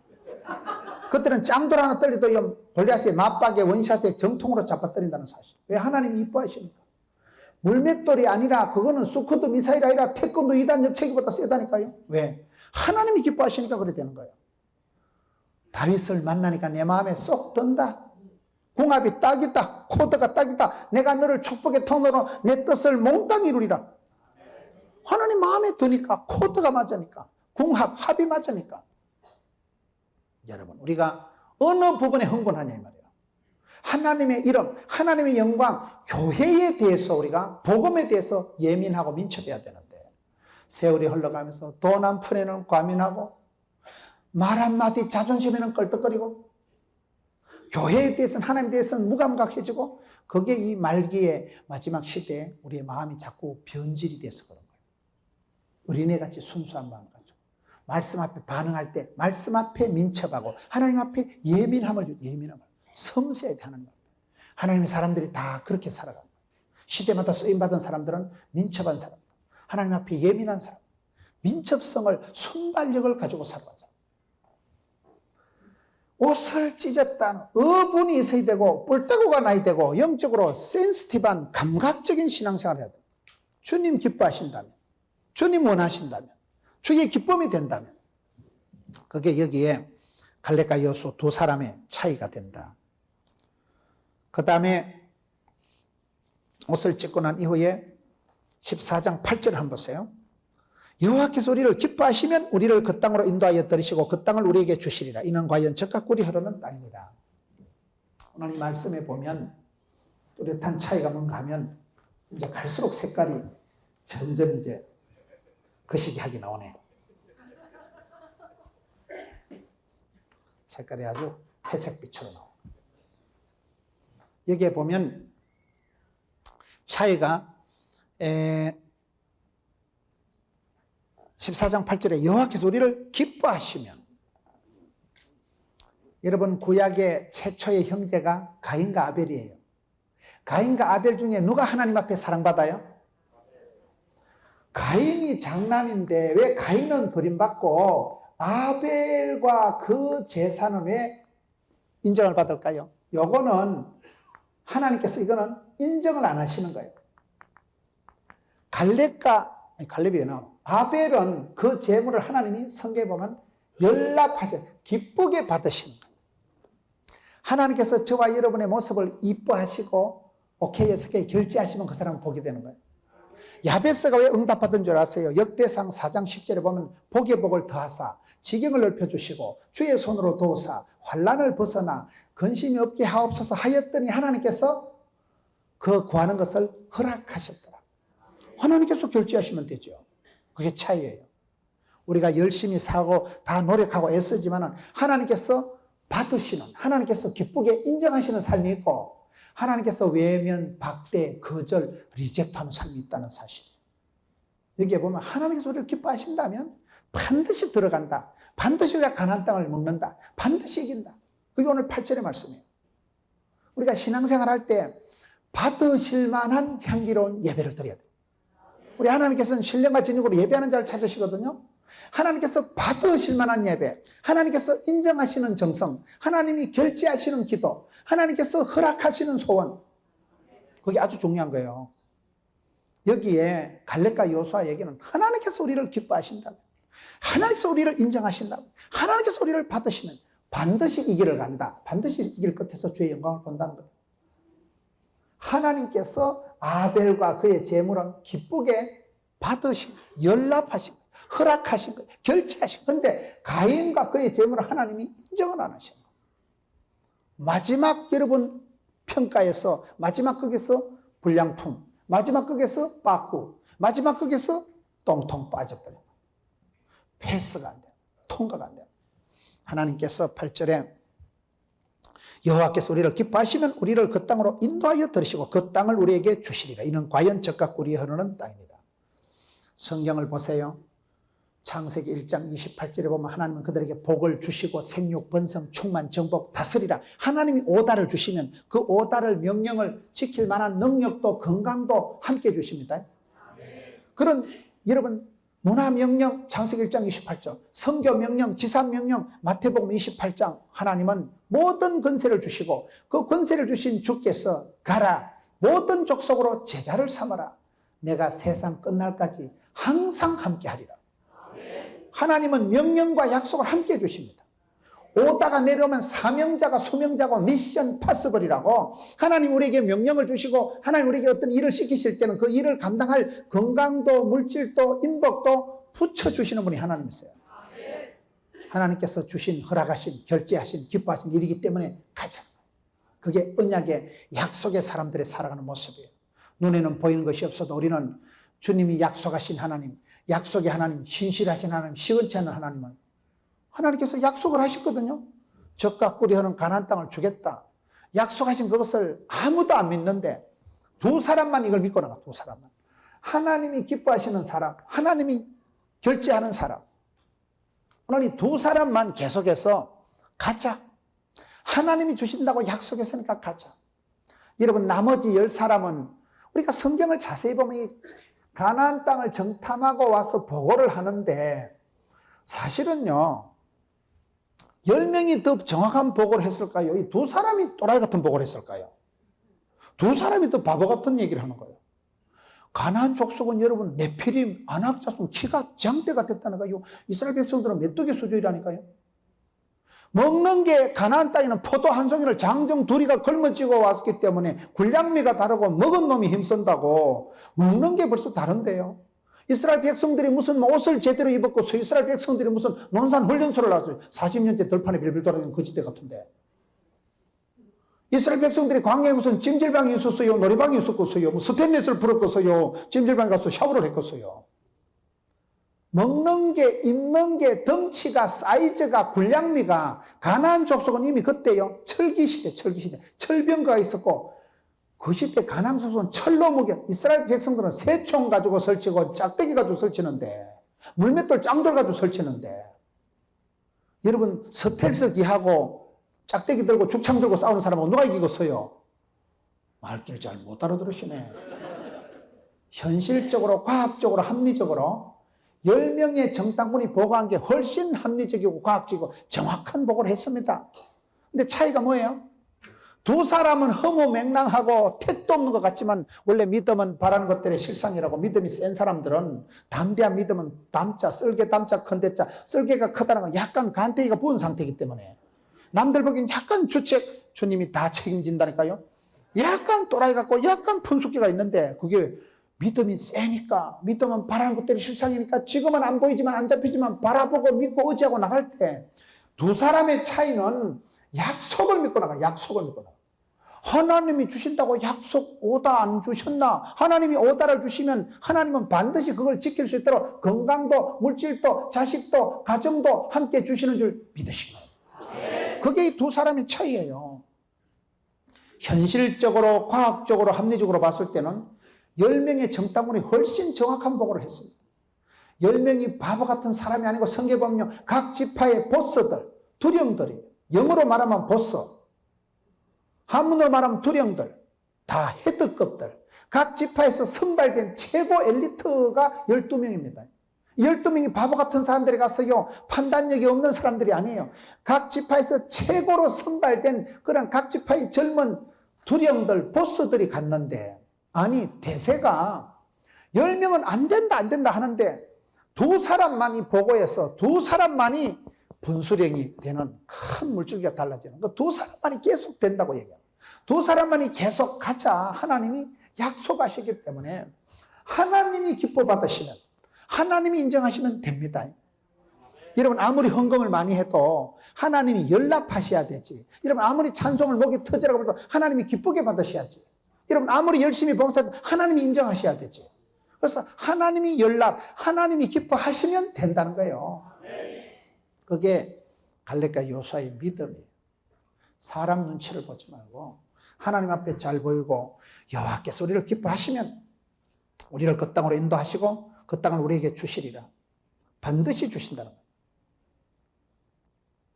그때는 짱돌 하나 떨리도 골리앗의 맞박에 원샷에 정통으로 잡아떨린다는 사실. 왜 하나님이 이뻐하십니까? 물맷돌이 아니라 그거는 수커도 미사일 아니라 태권도 2단 옆체기보다 세다니까요. 왜? 하나님이 기뻐하시니까 그래 되는 거예요. 다윗을 만나니까 내 마음에 쏙 든다. 궁합이 딱이다. 코드가 딱이다. 내가 너를 축복의 통로로 내 뜻을 몽땅 이루리라. 하나님 마음에 드니까 코드가 맞으니까 궁합, 합이 맞으니까. 여러분 우리가 어느 부분에 흥분하냐 이 말이에요. 하나님의 이름, 하나님의 영광, 교회에 대해서 우리가 복음에 대해서 예민하고 민첩해야 되는데 세월이 흘러가면서 돈 한 푼에는 과민하고 말 한마디 자존심에는 껄떡거리고 교회에 대해서는 하나님에 대해서는 무감각해지고 그게 이 말기의 마지막 시대에 우리의 마음이 자꾸 변질이 돼서 그런 거예요. 어린애같이 순수한 마음 가지고 말씀 앞에 반응할 때 말씀 앞에 민첩하고 하나님 앞에 예민함을 섬세해야 돼. 하나님 앞에. 하나님의 사람들이 다 그렇게 살아가는 거예요. 시대마다 쓰임받은 사람들은 민첩한 사람, 하나님 앞에 예민한 사람, 민첩성을 순발력을 가지고 살아간 사람. 옷을 찢었다는 어분이 있어야 되고 뿔따구가 나야 되고 영적으로 센시티브한 감각적인 신앙생활을 해야 돼요. 주님 기뻐하신다면, 주님 원하신다면, 주의 기쁨이 된다면 그게 여기에 갈렙과 여호수아 두 사람의 차이가 된다. 그 다음에 옷을 찢고 난 이후에 14장 8절을 한번 보세요. 여호와께서 우리를 기뻐하시면 우리를 그 땅으로 인도하여 들이시고 그 땅을 우리에게 주시리라. 이는 과연 젖과 꿀이 흐르는 땅이니라. 오늘 이 말씀에 보면 뚜렷한 차이가 뭔가 하면 이제 갈수록 색깔이 점점 이제 거시기하게 나오네요. 색깔이 아주 회색빛으로 나옵니다. 여기에 보면 차이가 14장 8절에 여호와께서 우리를 기뻐하시면, 여러분 구약의 최초의 형제가 가인과 아벨이에요. 가인과 아벨 중에 누가 하나님 앞에 사랑받아요? 가인이 장남인데 왜 가인은 버림받고 아벨과 그 제사는 왜 인정을 받을까요? 요거는 하나님께서 이거는 인정을 안 하시는 거예요. 갈렙이 나와. 아벨은 그 제물을 하나님이 성경에 보면 연락하셔 기쁘게 받으시는 거예요. 하나님께서 저와 여러분의 모습을 이뻐하시고 오케이 SK 결제하시면 그 사람은 복이 되는 거예요. 야베스가 왜 응답받은 줄 아세요? 역대상 4장 10절에 보면 복의 복을 더하사 지경을 넓혀주시고 주의 손으로 도우사 환난을 벗어나 근심이 없게 하옵소서 하였더니 하나님께서 그 구하는 것을 허락하셨더라. 하나님께서 결제하시면 되죠. 그게 차이예요. 우리가 열심히 사고 다 노력하고 애쓰지만 하나님께서 받으시는, 하나님께서 기쁘게 인정하시는 삶이 있고 하나님께서 외면, 박대, 거절, 리젝트하는 삶이 있다는 사실. 여기에 보면 하나님께서 우리를 기뻐하신다면 반드시 들어간다. 반드시 우리가 가나안 땅을 묻는다. 반드시 이긴다. 그게 오늘 8절의 말씀이에요. 우리가 신앙생활 할 때 받으실 만한 향기로운 예배를 드려야 돼요. 우리 하나님께서는 신령과 진정으로 예배하는 자를 찾으시거든요. 하나님께서 받으실 만한 예배, 하나님께서 인정하시는 정성, 하나님이 결제하시는 기도, 하나님께서 허락하시는 소원, 그게 아주 중요한 거예요. 여기에 갈렙과 여호수아 얘기는 하나님께서 우리를 기뻐하신다면, 하나님께서 우리를 인정하신다면, 하나님께서 우리를 받으시면 반드시 이 길을 간다. 반드시 이 길 끝에서 주의 영광을 본다는 거예요. 하나님께서 아벨과 그의 제물은 기쁘게 받으시고 연락하시고 허락하신 거예요. 결제하신 거예요. 그런데 가인과 그의 제물을 하나님이 인정을 안 하시는 거예요. 마지막 여러분 평가에서 마지막 극에서 불량품, 마지막 극에서 빠꾸, 마지막 극에서 똥통 빠져버려요. 패스가 안 돼요. 통과가 안 돼요. 하나님께서 8절에 여호와께서 우리를 기뻐하시면 우리를 그 땅으로 인도하여 들으시고 그 땅을 우리에게 주시리라. 이는 과연 젖과 꿀이 흐르는 땅이니라. 성경을 보세요. 창세기 1장 28절에 보면 하나님은 그들에게 복을 주시고 생육, 번성, 충만, 정복, 다스리라. 하나님이 오다를 주시면 그 오다를 명령을 지킬 만한 능력도 건강도 함께 주십니다. 그런 여러분 문화명령 창세기 1장 28절, 성교명령, 지산명령 마태복음 28장, 하나님은 모든 권세를 주시고 그 권세를 주신 주께서 가라 모든 족속으로 제자를 삼아라. 내가 세상 끝날까지 항상 함께하리라. 하나님은 명령과 약속을 함께 주십니다. 오다가 내려오면 사명자가 소명자고 미션 파서블이라고 하나님 우리에게 명령을 주시고 하나님 우리에게 어떤 일을 시키실 때는 그 일을 감당할 건강도 물질도 인복도 붙여주시는 분이 하나님이세요. 하나님께서 주신 허락하신 결제하신 기뻐하신 일이기 때문에 가자. 그게 언약의 약속의 사람들의 살아가는 모습이에요. 눈에는 보이는 것이 없어도 우리는 주님이 약속하신 하나님, 약속의 하나님, 신실하신 하나님, 시원치 않은 하나님은 하나님께서 약속을 하셨거든요. 젖과 꿀이 흐르는 가나안 땅을 주겠다. 약속하신 그것을 아무도 안 믿는데 두 사람만 이걸 믿고 나가. 두 사람만. 하나님이 기뻐하시는 사람, 하나님이 결제하는 사람. 오늘 이 두 사람만 계속해서 가자. 하나님이 주신다고 약속했으니까 가자. 여러분 나머지 10사람은 우리가 성경을 자세히 보면 이 가나안 땅을 정탐하고 와서 보고를 하는데 사실은요 10명이 더 정확한 보고를 했을까요? 이 두 사람이 또라이 같은 보고를 했을까요? 두 사람이 더 바보 같은 얘기를 하는 거예요. 가나안 족속은 여러분 네피림, 안악자손 키가 장대가 됐다는 거예요. 이스라엘 백성들은 메뚜기 수준이라니까요. 먹는 게 가나안 땅에는 포도 한 송이를 장정 둘이가 걸머쥐고 왔기 때문에 군량미가 다르고 먹은 놈이 힘쓴다고 먹는 게 벌써 다른데요. 이스라엘 백성들이 무슨 옷을 제대로 입었고 이스라엘 백성들이 무슨 논산 훈련소를 나왔어요. 40년째 들판에 빌빌 돌아다니는 거짓대 같은데. 이스라엘 백성들이 광야에 무슨 찜질방이 있었어요? 놀이방이 있었겠어요? 뭐 스테인리스를 불었겠어요? 찜질방 가서 샤워를 했겠어요? 먹는 게, 입는 게, 덩치가, 사이즈가, 군량미가, 가나안 족속은 이미 그때요. 철기시대. 철병거가 있었고, 그 시대 가나안 족속은 철로 먹여. 이스라엘 백성들은 새총 가지고 설치고, 짝대기 가지고 설치는데, 물맷돌 짱돌 가지고 설치는데, 여러분, 스텔스 기하고, 짝대기 들고 죽창 들고 싸우는 사람은 누가 이기겠어요? 말귀를 잘 못 알아들으시네. 현실적으로, 과학적으로, 합리적으로 10명의 정탐꾼이 보고한 게 훨씬 합리적이고 과학적이고 정확한 보고를 했습니다. 근데 차이가 뭐예요? 두 사람은 허무맹랑하고 택도 없는 것 같지만 원래 믿음은 바라는 것들의 실상이라고. 믿음이 센 사람들은, 담대한 믿음은 담자, 쓸개 담자, 큰대자, 쓸개가 크다는 건 약간 간태기가 부은 상태이기 때문에 남들 보기엔 약간 주책, 주님이 다 책임진다니까요. 약간 또라이 같고 약간 푼숙기가 있는데 그게 믿음이 세니까, 믿음은 바라는 것들이 실상이니까 지금은 안 보이지만 안 잡히지만 바라보고 믿고 의지하고 나갈 때 두 사람의 차이는 약속을 믿고 나가. 약속을 믿고 나가. 하나님이 주신다고 약속 오다 안 주셨나? 하나님이 오다를 주시면 하나님은 반드시 그걸 지킬 수 있도록 건강도, 물질도, 자식도, 가정도 함께 주시는 줄 믿으시고, 그게 이 두 사람의 차이예요. 현실적으로, 과학적으로, 합리적으로 봤을 때는 10명의 정탐꾼이 훨씬 정확한 보고를 했습니다. 10명이 바보 같은 사람이 아니고 성경에 보면 각 지파의 보스들, 두령들이, 영어로 말하면 보스, 한문으로 말하면 두령들, 다 헤드급들, 각 지파에서 선발된 최고 엘리트가 12명입니다. 12명이 바보 같은 사람들이 가서요, 판단력이 없는 사람들이 아니에요. 각 지파에서 최고로 선발된 그런 각 지파의 젊은 두령들, 보스들이 갔는데, 아니, 대세가 10명은 안 된다 하는데 두 사람만이 보고해서 두 사람만이 분수령이 되는 큰 물줄기가 달라지는 거. 두 사람만이 계속 된다고 얘기해요. 두 사람만이 계속 가자 하나님이 약속하시기 때문에 하나님이 기뻐 받으시면, 하나님이 인정하시면 됩니다. 여러분, 아무리 헌금을 많이 해도 하나님이 연락하셔야 되지. 여러분, 아무리 찬송을 목이 터지라고 해도 하나님이 기쁘게 받으셔야지. 여러분, 아무리 열심히 봉사해도 하나님이 인정하셔야 되지. 그래서 하나님이 연락, 하나님이 기뻐하시면 된다는 거예요. 그게 갈렙과 여호수아의 믿음이에요. 사람 눈치를 보지 말고 하나님 앞에 잘 보이고 여호와께서 우리를 기뻐하시면 우리를 그 땅으로 인도하시고 그 땅을 우리에게 주시리라. 반드시 주신다는 거예요.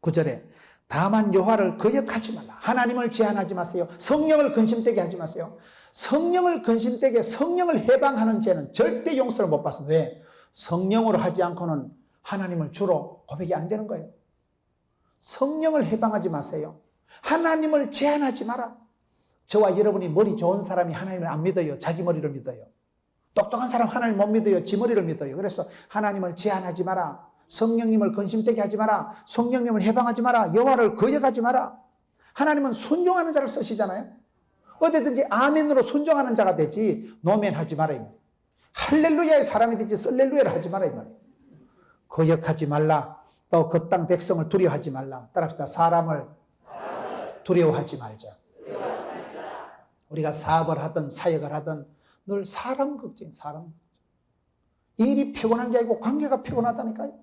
9절에 다만 여호와를 거역하지 말라. 하나님을 제한하지 마세요. 성령을 근심되게 하지 마세요. 성령을 근심되게, 성령을 해방하는 죄는 절대 용서를 못 받습니다. 왜? 성령으로 하지 않고는 하나님을 주로 고백이 안 되는 거예요. 성령을 해방하지 마세요. 하나님을 제한하지 마라. 저와 여러분이 머리 좋은 사람이 하나님을 안 믿어요. 자기 머리를 믿어요. 똑똑한 사람 하나님 못 믿어요. 지 머리를 믿어요. 그래서 하나님을 제한하지 마라. 성령님을 근심되게 하지 마라. 성령님을 해방하지 마라. 여호와를 거역하지 마라. 하나님은 순종하는 자를 쓰시잖아요. 어디든지 아멘으로 순종하는 자가 되지 노멘하지 마라 이 말이에요. 할렐루야의 사람이 되지 썰렐루야를 하지 마라 이 말이에요. 거역하지 말라. 또 그 땅 백성을 두려워하지 말라. 따라합시다. 사람을 두려워하지 말자. 우리가 사업을 하든 사역을 하든 늘 사람 걱정, 사람. 일이 피곤한 게 아니고 관계가 피곤하다니까요.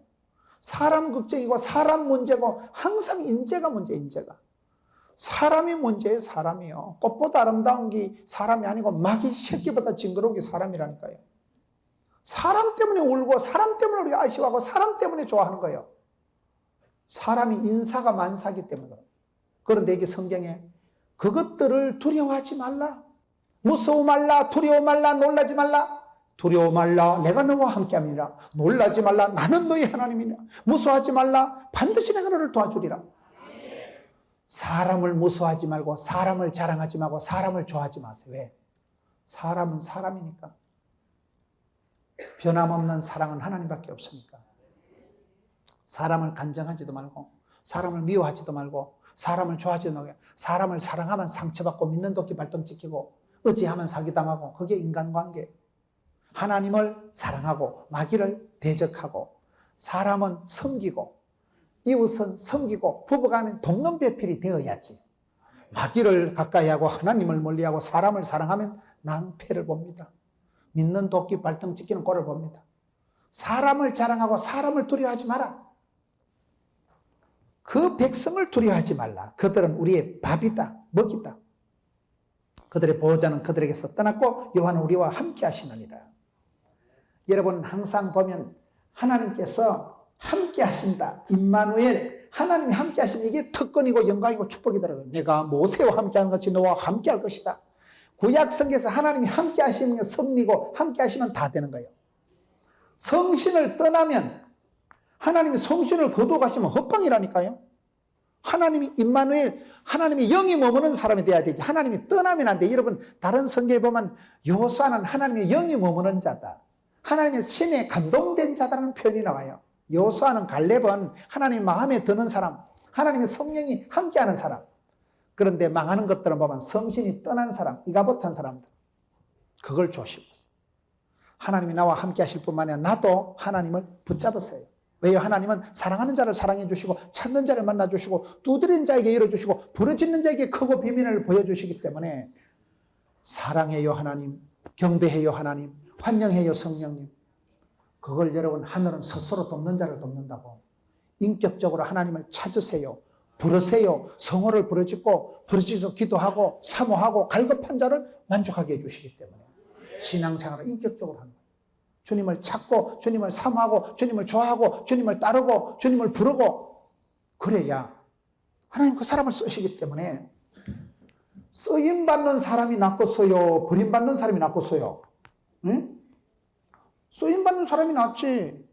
사람 걱정이고 사람 문제고 항상 인재가 문제예요, 인재가. 사람이 문제예요, 사람이요. 꽃보다 아름다운 게 사람이 아니고 마귀 새끼보다 징그러운 게 사람이라니까요. 사람 때문에 울고 사람 때문에 우리가 아쉬워하고 사람 때문에 좋아하는 거예요. 사람이 인사가 만사기 때문에. 그런데 이게 성경에 그것들을 두려워하지 말라. 무서워 말라, 두려워 말라, 놀라지 말라. 두려워 말라, 내가 너와 함께함이니라. 놀라지 말라, 나는 너희 하나님이니라. 무서워하지 말라, 반드시 내가 너를 도와주리라. 사람을 무서워하지 말고 사람을 자랑하지 말고 사람을 좋아하지 마세요. 왜? 사람은 사람이니까. 변함없는 사랑은 하나님밖에 없으니까. 사람을 간정하지도 말고 사람을 미워하지도 말고 사람을 좋아하지도 말고 사람을 사랑하면 상처받고 믿는 도끼 발등 찍히고 의지하면 사기당하고 그게 인간관계. 하나님을 사랑하고 마귀를 대적하고 사람은 섬기고 이웃은 섬기고 부부간에 돕는 배필이 되어야지. 마귀를 가까이 하고 하나님을 멀리하고 사람을 사랑하면 낭패를 봅니다. 믿는 도끼 발등 찍히는 꼴을 봅니다. 사람을 자랑하고 사람을 두려워하지 마라. 그 백성을 두려워하지 말라. 그들은 우리의 밥이다, 먹이다. 그들의 보호자는 그들에게서 떠났고 여호와는 우리와 함께 하시느니라. 여러분 항상 보면 하나님께서 함께 하신다. 임마누엘, 하나님이 함께 하시면 이게 특권이고 영광이고 축복이더라고요. 내가 모세와 함께 하는 같이 너와 함께 할 것이다. 구약 성경에서 하나님이 함께 하시는 게 섭리고 함께 하시면 다 되는 거예요. 성신을 떠나면 하나님이 성신을 거두어가시면 헛방이라니까요. 하나님이 임마누엘, 하나님이 영이 머무는 사람이 돼야 되지. 하나님이 떠나면 안 돼. 여러분 다른 성경에 보면 여호수아는 하나님의 영이 머무는 자다. 하나님의 신에 감동된 자다라는 표현이 나와요. 여호수아는 갈렙은 하나님 마음에 드는 사람, 하나님의 성령이 함께하는 사람. 그런데 망하는 것들은 보면 성신이 떠난 사람, 이가봇한 사람들. 그걸 조심하세요. 하나님이 나와 함께 하실 뿐만 아니라 나도 하나님을 붙잡으세요. 왜요? 하나님은 사랑하는 자를 사랑해 주시고 찾는 자를 만나 주시고 두드린 자에게 열어주시고 부르짖는 자에게 크고 비밀을 보여주시기 때문에 사랑해요 하나님, 경배해요 하나님, 환영해요 성령님. 그걸 여러분 하늘은 스스로 돕는 자를 돕는다고. 인격적으로 하나님을 찾으세요. 부르세요. 성호를 부르짖고 부르짖어 기도하고 사모하고 갈급한 자를 만족하게 해주시기 때문에 신앙생활을 인격적으로 하는 거예요. 주님을 찾고 주님을 사모하고 주님을 좋아하고 주님을 따르고 주님을 부르고 그래야 하나님 그 사람을 쓰시기 때문에 쓰임받는 사람이 낫겠어요? 버림받는 사람이 낫겠어요? 응? 쓰임받는 사람이 낫지.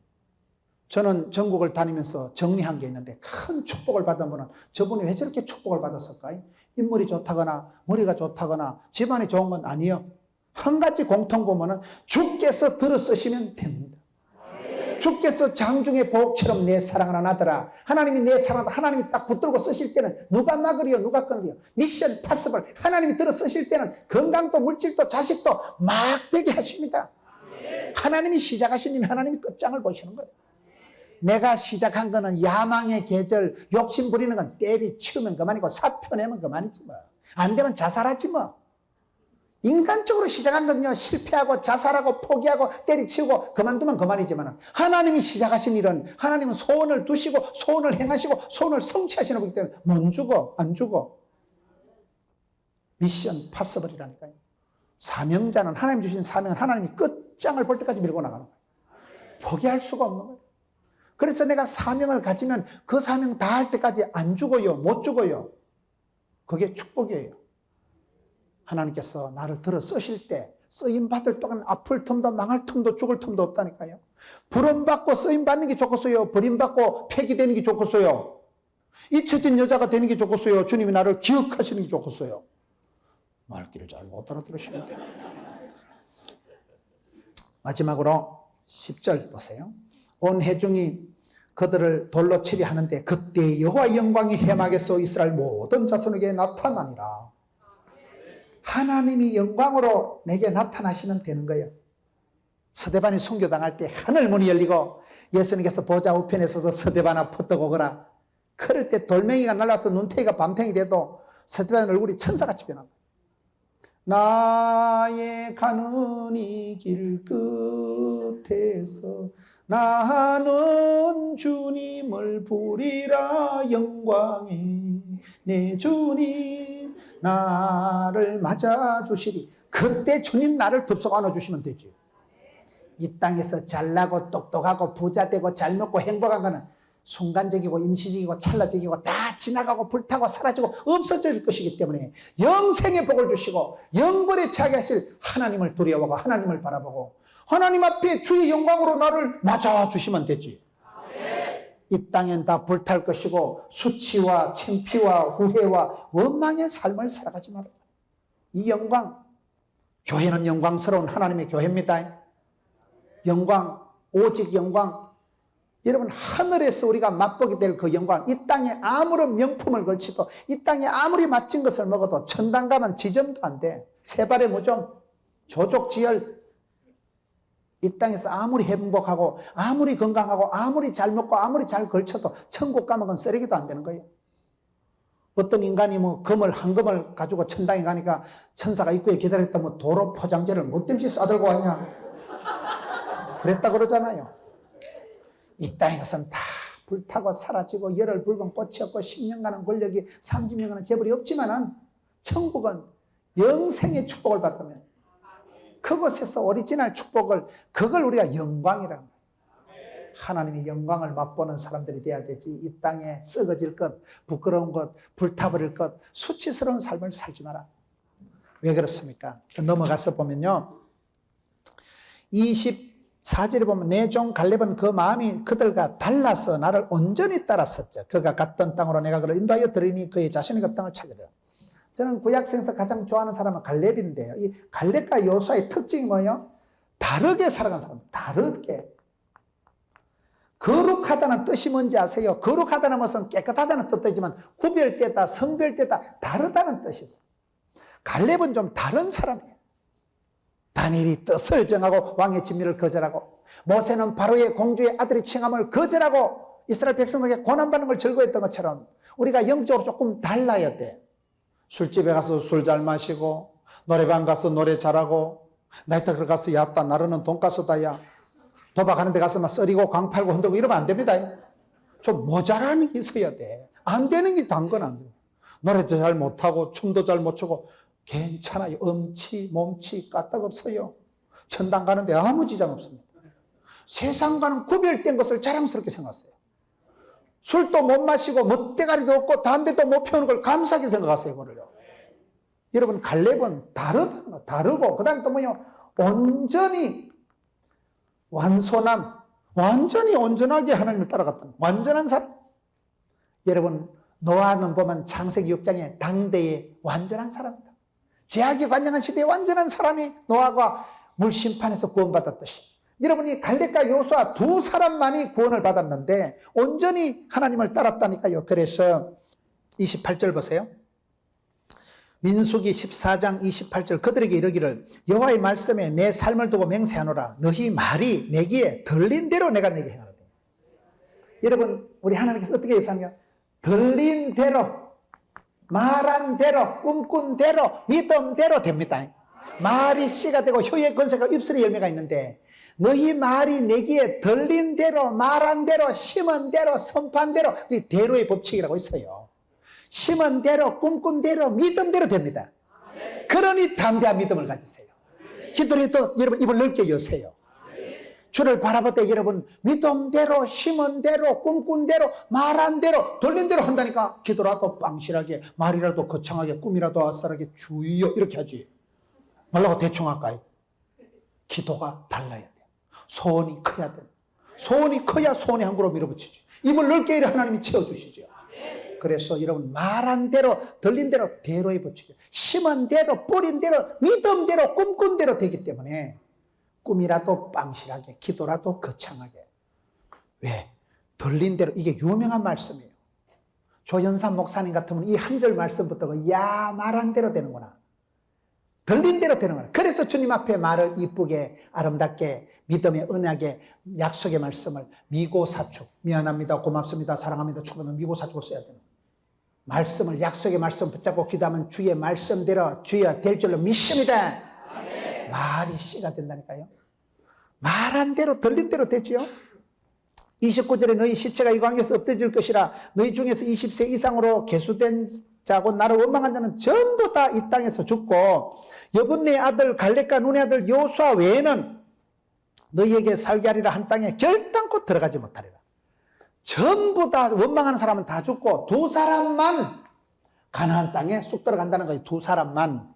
저는 전국을 다니면서 정리한 게 있는데 큰 축복을 받은 분은 저분이 왜 저렇게 축복을 받았을까요? 인물이 좋다거나 머리가 좋다거나 집안이 좋은 건 아니에요. 한 가지 공통 보면은 주께서 들어 쓰시면 됩니다. 주께서 장중의 복처럼 내 사랑하는 아들아, 하나님이 내 사랑한다. 하나님이 딱 붙들고 쓰실 때는 누가 막으리요 누가 끊으리요. 미션 파서블. 하나님이 들어 쓰실 때는 건강도 물질도 자식도 막 되게 하십니다. 하나님이 시작하신 일 하나님이 끝장을 보시는 거예요. 내가 시작한 거는 야망의 계절, 욕심 부리는 건 때리치우면 그만이고 사표내면 그만이지 뭐. 안 되면 자살하지 뭐. 인간적으로 시작한 건요, 실패하고 자살하고 포기하고 때리치우고 그만두면 그만이지만 하나님이 시작하신 일은 하나님은 소원을 두시고 소원을 행하시고 소원을 성취하시는 거기 때문에 못 죽어, 안 죽어. 미션 파서블이라니까요. 사명자는 하나님 주신 사명은 하나님이 끝장을 볼 때까지 밀고 나가는 거예요. 포기할 수가 없는 거예요. 그래서 내가 사명을 가지면 그 사명 다 할 때까지 안 죽어요, 못 죽어요. 그게 축복이에요. 하나님께서 나를 들어 쓰실 때 쓰임받을 동안 아플 틈도 망할 틈도 죽을 틈도 없다니까요. 부름받고 쓰임받는 게 좋겠어요? 버림받고 폐기되는 게 좋겠어요? 잊혀진 여자가 되는 게 좋겠어요? 주님이 나를 기억하시는 게 좋겠어요? 말귀를 잘 못 알아들으시는데. 마지막으로 10절 보세요. 온 회중이 그들을 돌로 치려 하는데 그때 여호와의 영광이 해막에서 이스라엘 모든 자손에게 나타나니라. 하나님이 영광으로 내게 나타나시면 되는 거예요. 스데반이 순교당할 때 하늘 문이 열리고 예수님께서 보좌 우편에 서서 스데반아 퍼떡 오거라. 그럴 때 돌멩이가 날라서 눈탱이가 밤탱이 돼도 스데반 얼굴이 천사같이 변한 거예요. 나의 가는 이 길 끝에서 나는 주님을 부리라. 영광에 내 주님 나를 맞아주시리. 그때 주님 나를 덥석 안아주시면 되지. 이 땅에서 잘나고 똑똑하고 부자되고 잘 먹고 행복한 거는 순간적이고 임시적이고 찰나적이고 다 지나가고 불타고 사라지고 없어질 것이기 때문에 영생의 복을 주시고 영벌에 차게 하실 하나님을 두려워하고 하나님을 바라보고 하나님 앞에 주의 영광으로 나를 맞아주시면 되지. 이 땅엔 다 불탈 것이고 수치와 창피와 후회와 원망의 삶을 살아가지 말아요. 이 영광, 교회는 영광스러운 하나님의 교회입니다. 영광, 오직 영광. 여러분 하늘에서 우리가 맛보게 될 그 영광, 이 땅에 아무런 명품을 걸치도 이 땅에 아무리 맛진 것을 먹어도 천당 가면 지점도 안 돼. 세 발의 무좀, 조족지열, 이 땅에서 아무리 행복하고 아무리 건강하고 아무리 잘 먹고 아무리 잘 걸쳐도 천국 가면 그건 쓰레기도 안 되는 거예요. 어떤 인간이 뭐 한 금을 가지고 천당에 가니까 천사가 입구에 기다렸다 뭐 도로 포장재를 뭐 땜시 싸들고 왔냐 그랬다 그러잖아요. 이 땅에서는 다 불타고 사라지고 열을 붉은 꽃이 없고 10년간은 권력이 30년간은 재벌이 없지만은 천국은 영생의 축복을 받으면 그곳에서 오리지널 축복을 그걸 우리가 영광이라고 하나님의 영광을 맛보는 사람들이 돼야 되지. 이 땅에 썩어질 것, 부끄러운 것, 불타버릴 것, 수치스러운 삶을 살지 마라. 왜 그렇습니까? 넘어가서 보면요 24절에 보면 내 종 갈렙은 그 마음이 그들과 달라서 나를 온전히 따랐었죠. 그가 갔던 땅으로 내가 그를 인도하여 드리니 그의 자신이 그 땅을 찾으리라. 저는 구약성에서 가장 좋아하는 사람은 갈렙인데요. 이 갈렙과 요수아의 특징이 뭐예요? 다르게 살아간 사람, 다르게. 거룩하다는 뜻이 뭔지 아세요? 거룩하다는 것은 깨끗하다는 뜻도 있지만 구별되다, 성별되다, 다르다는 뜻이 있어요. 갈렙은 좀 다른 사람이에요. 다니엘이 뜻을 정하고 왕의 진미를 거절하고 모세는 바로의 공주의 아들의 칭함을 거절하고 이스라엘 백성에게 고난받는 걸 즐거워했던 것처럼 우리가 영적으로 조금 달라야 돼. 술집에 가서 술 잘 마시고 노래방 가서 노래 잘하고 나이트클럽 가서 야따 나르는 돈가스다 야 도박하는 데 가서 막 썰이고 광 팔고 흔들고 이러면 안 됩니다. 좀 모자라는 게 있어야 돼. 안 되는 게 단 건 안 돼요. 노래도 잘 못하고 춤도 잘 못 추고 괜찮아요. 음치 몸치 까딱없어요. 천당 가는데 아무 지장 없습니다. 세상과는 구별된 것을 자랑스럽게 생각하세요. 술도 못 마시고 멋대가리도 없고 담배도 못 피우는 걸 감사하게 생각하세요. 그걸요. 여러분 갈렙은 다르고 그 다음에 또 뭐요? 온전히 완소남, 완전히 온전하게 하나님을 따라갔던 완전한 사람. 여러분 노아는 보면 창세기 6장에 당대의 완전한 사람이다. 제약이 관영한 시대에 완전한 사람이 노아가 물심판에서 구원받았듯이 여러분이 갈렙과 요수아 두 사람만이 구원을 받았는데 온전히 하나님을 따랐다니까요. 그래서 28절 보세요. 민수기 14장 28절 그들에게 이르기를 여호와의 말씀에 내 삶을 두고 맹세하노라. 너희 말이 내기에 들린 대로 내가 내게 행하노라. 여러분 우리 하나님께서 어떻게 예상해요? 들린 대로 말한 대로 꿈꾼 대로 믿음대로 됩니다. 말이 씨가 되고 혀의 권세가 입술에 열매가 있는데 너희 말이 내기에 들린 대로 말한 대로 심은 대로 선포한 대로 그 대로의 법칙이라고 있어요. 심은 대로 꿈꾼 대로 믿음대로 됩니다. 그러니 담대한 믿음을 가지세요. 기도를 해도 여러분 입을 넓게 여세요. 주를 바라볼 때 여러분 믿음대로 심은 대로 꿈꾼 대로 말한 대로 돌린 대로 한다니까 기도라도 빵실하게 말이라도 거창하게 꿈이라도 아싸하게 주여 이렇게 하지 말라고 대충 할까요? 기도가 달라야 돼요. 소원이 커야 돼요. 소원이 커야 소원이 한 그루 밀어붙이죠. 입을 넓게 이래 하나님이 채워주시죠. 그래서 여러분 말한 대로 들린 대로 대로의 법칙이에요. 심은 대로 뿌린 대로 믿음대로 꿈꾼 대로 되기 때문에 꿈이라도 빵실하게 기도라도 거창하게. 왜? 들린 대로. 이게 유명한 말씀이에요. 조연산 목사님 같으면 이 한 절 말씀부터 야 말한 대로 되는구나. 들린 대로 되는구나. 그래서 주님 앞에 말을 이쁘게 아름답게 믿음의 은하게 약속의 말씀을 미고사축 미안합니다 고맙습니다 사랑합니다 축복합니다 미고사축을 써야 되는 말씀을 약속의 말씀 붙잡고 기도하면 주의 말씀대로 주여 될 줄로 믿습니다. 말이 씨가 된다니까요. 말한 대로 들린 대로 되지요. 29절에 너희 시체가 이 광야에서 엎드질 것이라 너희 중에서 20세 이상으로 계수된 자고 나를 원망한 자는 전부 다 이 땅에서 죽고 여분네 아들 갈렙과 눈의 아들 요수아 외에는 너희에게 살게 하리라 한 땅에 결단코 들어가지 못하리라. 전부 다 원망하는 사람은 다 죽고 두 사람만 가나안 땅에 쑥 들어간다는 거예요. 두 사람만.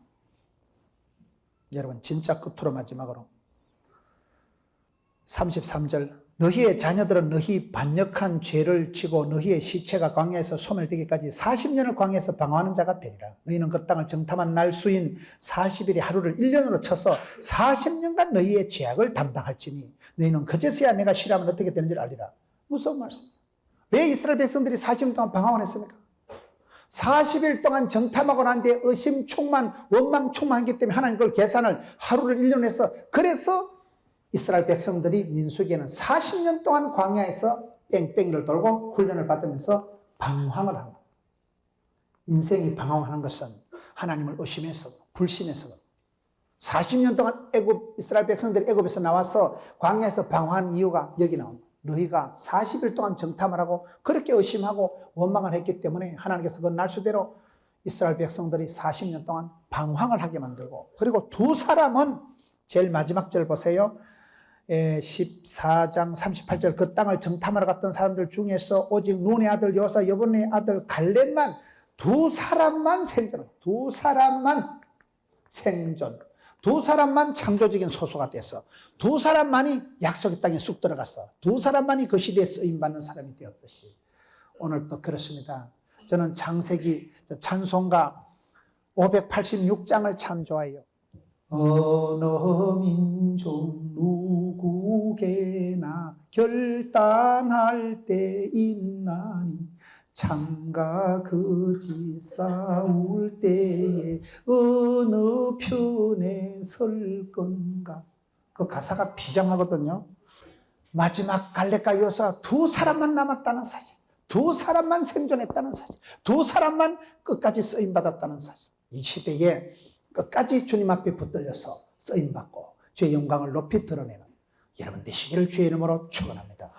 여러분 진짜 끝으로 마지막으로 33절 너희의 자녀들은 너희 반역한 죄를 지고 너희의 시체가 광야에서 소멸되기까지 40년을 광야에서 방황하는 자가 되리라. 너희는 그 땅을 정탐한 날 수인 40일의 하루를 1년으로 쳐서 40년간 너희의 죄악을 담당할지니 너희는 그제서야 내가 싫어하면 어떻게 되는지를 알리라. 무서운 말씀. 왜 이스라엘 백성들이 40년 동안 방황을 했습니까? 40일 동안 정탐하고 난 뒤에 의심, 충만, 원망, 충만하기 때문에 하나님 그걸 계산을 하루를 1년 해서 그래서 이스라엘 백성들이 민수기에는 40년 동안 광야에서 뺑뺑이를 돌고 훈련을 받으면서 방황을 하는 거예요. 인생이 방황하는 것은 하나님을 의심해서 불신해서 40년 동안 이스라엘 백성들이 애굽에서 나와서 광야에서 방황한 이유가 여기 나옵니다. 너희가 40일 동안 정탐을 하고 그렇게 의심하고 원망을 했기 때문에 하나님께서 그 날수대로 이스라엘 백성들이 40년 동안 방황을 하게 만들고, 그리고 두 사람은 제일 마지막 절 보세요. 14장 38절, 그 땅을 정탐하러 갔던 사람들 중에서 오직 눈의 아들 여호사 여분의 아들 갈렙만, 두 사람만 생존, 두 사람만 생존, 두 사람만 창조적인 소수가 됐어. 두 사람만이 약속의 땅에 쑥 들어갔어. 두 사람만이 그 시대에 쓰임받는 사람이 되었듯이 오늘도 그렇습니다. 저는 창세기 찬송가 586장을 참 좋아해요. 어느 민족 누구게나 결단할 때 있나니 참과 거짓 싸울 때에 어느 편에 설 건가. 그 가사가 비장하거든요. 마지막 갈렙과 여호수아 두 사람만 남았다는 사실, 두 사람만 생존했다는 사실, 두 사람만 끝까지 쓰임받았다는 사실. 이 시대에 끝까지 주님 앞에 붙들려서 쓰임받고 주의 영광을 높이 드러내는 여러분 되시기를 주의 이름으로 축원합니다.